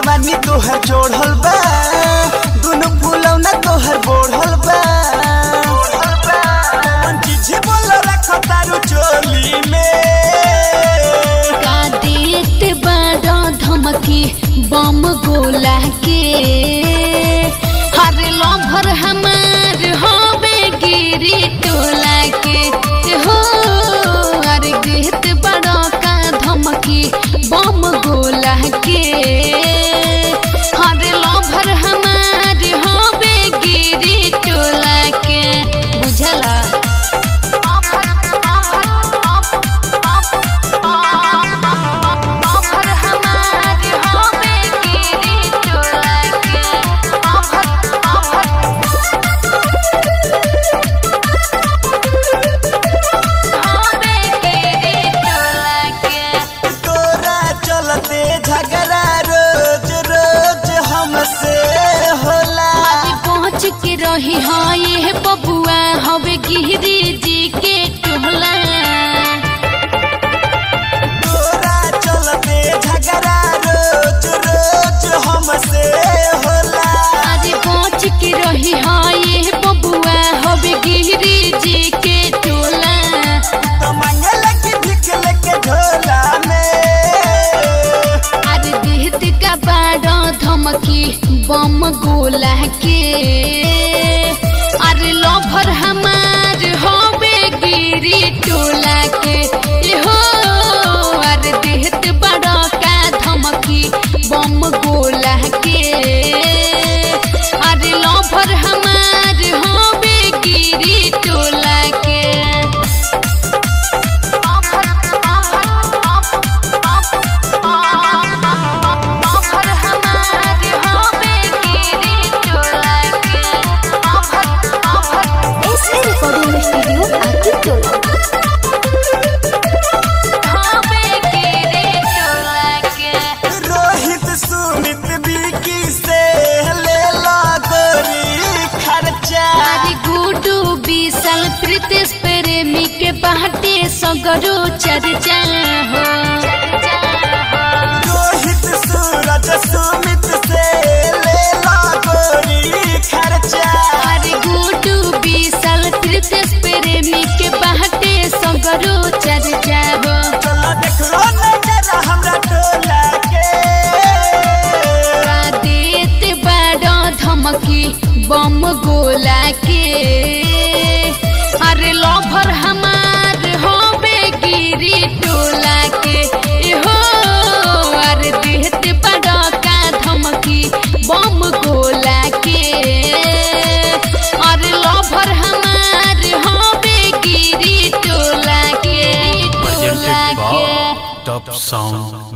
जवानी तोहर जोड़ल बा दुनु फूलौना तोहर बोढ़ल बा चीज बोल रखो तारू चोली में का देत बड़ा धमकी बम गोला के हर लभर हमार होबे गिरी टोला के हो अरे देत बड़ा का धमकी बम गोला के हर लभर हमार होबे गिरी टोला के बुझला के रही हाँ ये बबुआ हवे गिरी जी के टोला तोरा चलते झगड़ा रोज रोज हमसे होला आज पहुँच के रही हाँ ये बबुआ हवे गिरी जी के टोला तो मंगल की भिख लेके झोला में आज देहत का बड़ा धमकी बम गोला के अरे लभर हमार होबे गिरी टोला के हो अरे देहत बड़ा का धमकी बम गोला के अरे लभर हमार होबे गिरी टोला के रोहित सुमित बिकी से ले ला गोरी खर्चा गुडू विशाल प्रीतेश प्रेमी के बाटे सगरो चर्चा हो रोहित सूरज सुमित से ले ला गोरी खर्चा गुडू विशाल प्रीतेश प्रेमी के बाटे सगरो चर्चा हो चलो देख लो नजर हमरा टोला के देत बड़ा धमकी बम गोला के अरे लभर हमार होबे गिरी टोला के हो अरे देत बड़ा का धमकी बम गोला के अरे लभर हमार होबे गिरी टोला के Top Sound